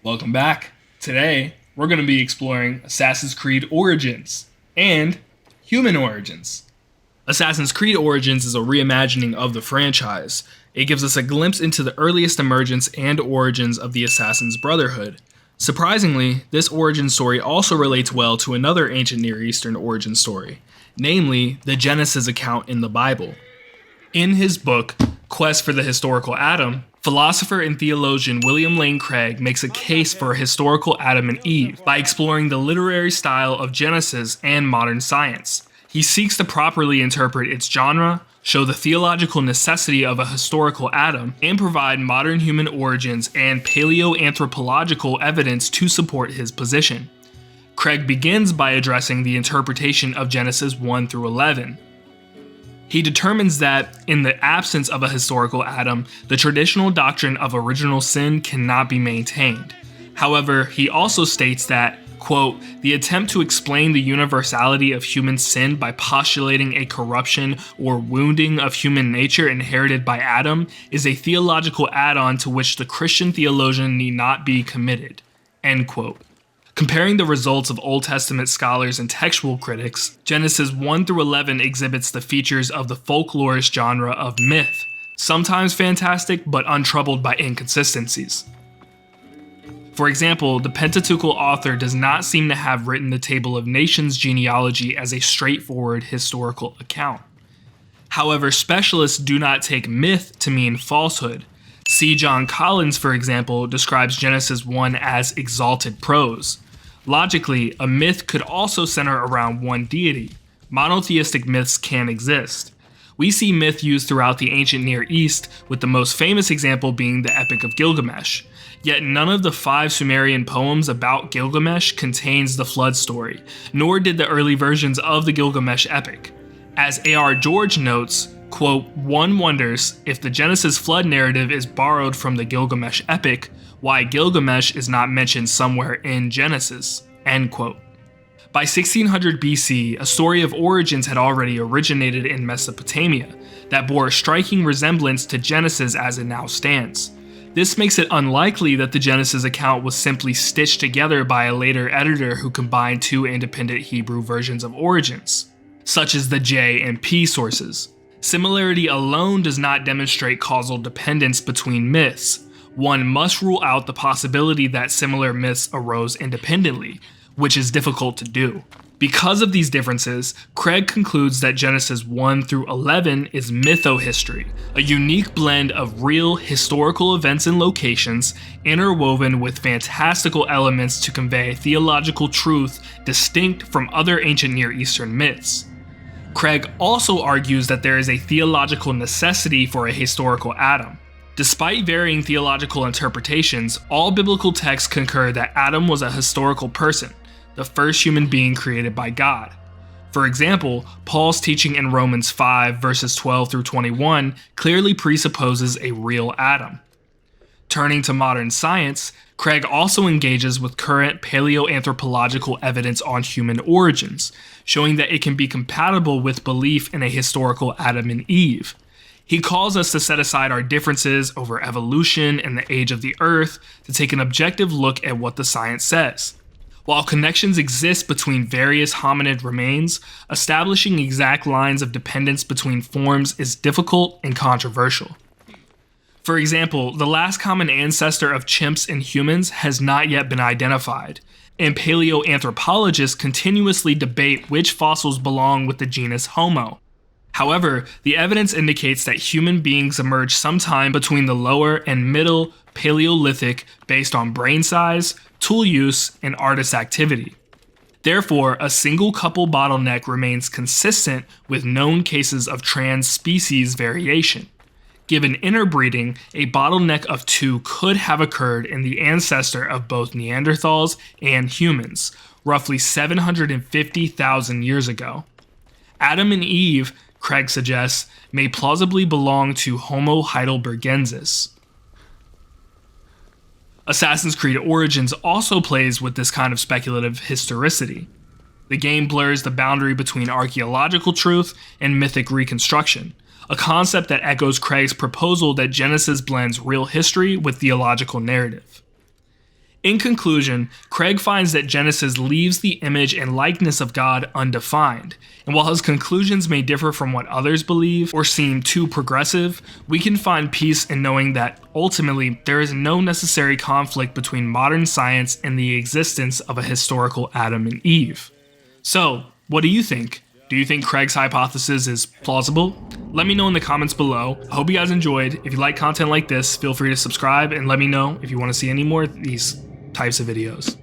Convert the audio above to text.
Welcome back. Today, we're going to be exploring Assassin's Creed Origins and human origins. Assassin's Creed Origins is a reimagining of the franchise. It gives us a glimpse into the earliest emergence and origins of the Assassin's Brotherhood. Surprisingly, this origin story also relates well to another ancient Near Eastern origin story, namely the Genesis account in the Bible. In his book, Quest for the Historical Adam, philosopher and theologian William Lane Craig makes a case for a historical Adam and Eve by exploring the literary style of Genesis and modern science. He seeks to properly interpret its genre, show the theological necessity of a historical Adam, and provide modern human origins and paleoanthropological evidence to support his position. Craig begins by addressing the interpretation of Genesis 1 through 11. He determines that, in the absence of a historical Adam, the traditional doctrine of original sin cannot be maintained. However, he also states that, quote, the attempt to explain the universality of human sin by postulating a corruption or wounding of human nature inherited by Adam is a theological add-on to which the Christian theologian need not be committed, end quote. Comparing the results of Old Testament scholars and textual critics, Genesis 1 through 11 exhibits the features of the folklorist genre of myth, sometimes fantastic but untroubled by inconsistencies. For example, the Pentateuchal author does not seem to have written the Table of Nations genealogy as a straightforward historical account. However, specialists do not take myth to mean falsehood. C. John Collins, for example, describes Genesis 1 as exalted prose. Logically, a myth could also center around one deity. Monotheistic myths can exist. We see myth used throughout the ancient Near East, with the most famous example being the Epic of Gilgamesh. Yet none of the 5 Sumerian poems about Gilgamesh contains the flood story, nor did the early versions of the Gilgamesh epic. As A.R. George notes, quote, one wonders if the Genesis flood narrative is borrowed from the Gilgamesh epic, why Gilgamesh is not mentioned somewhere in Genesis, end quote. By 1600 BC, a story of origins had already originated in Mesopotamia that bore a striking resemblance to Genesis as it now stands. This makes it unlikely that the Genesis account was simply stitched together by a later editor who combined 2 independent Hebrew versions of origins, such as the J and P sources. Similarity alone does not demonstrate causal dependence between myths. One must rule out the possibility that similar myths arose independently, which is difficult to do. Because of these differences, Craig concludes that Genesis 1 through 11 is mytho-history, a unique blend of real historical events and locations interwoven with fantastical elements to convey theological truth distinct from other ancient Near Eastern myths. Craig also argues that there is a theological necessity for a historical Adam. Despite varying theological interpretations, all biblical texts concur that Adam was a historical person, the first human being created by God. For example, Paul's teaching in Romans 5 verses 12 through 21 clearly presupposes a real Adam. Turning to modern science, Craig also engages with current paleoanthropological evidence on human origins, showing that it can be compatible with belief in a historical Adam and Eve. He calls us to set aside our differences over evolution and the age of the Earth to take an objective look at what the science says. While connections exist between various hominid remains, establishing exact lines of dependence between forms is difficult and controversial. For example, the last common ancestor of chimps and humans has not yet been identified, and paleoanthropologists continuously debate which fossils belong with the genus Homo. However, the evidence indicates that human beings emerged sometime between the lower and middle Paleolithic based on brain size, tool use, and artist activity. Therefore, a single couple bottleneck remains consistent with known cases of trans-species variation. Given interbreeding, a bottleneck of 2 could have occurred in the ancestor of both Neanderthals and humans, roughly 750,000 years ago. Adam and Eve, Craig suggests, may plausibly belong to Homo heidelbergensis. Assassin's Creed Origins also plays with this kind of speculative historicity. The game blurs the boundary between archaeological truth and mythic reconstruction, a concept that echoes Craig's proposal that Genesis blends real history with theological narrative. In conclusion, Craig finds that Genesis leaves the image and likeness of God undefined, and while his conclusions may differ from what others believe or seem too progressive, we can find peace in knowing that ultimately there is no necessary conflict between modern science and the existence of a historical Adam and Eve. So, what do you think? Do you think Craig's hypothesis is plausible? Let me know in the comments below. I hope you guys enjoyed. If you like content like this, feel free to subscribe and let me know if you want to see any more of these types of videos.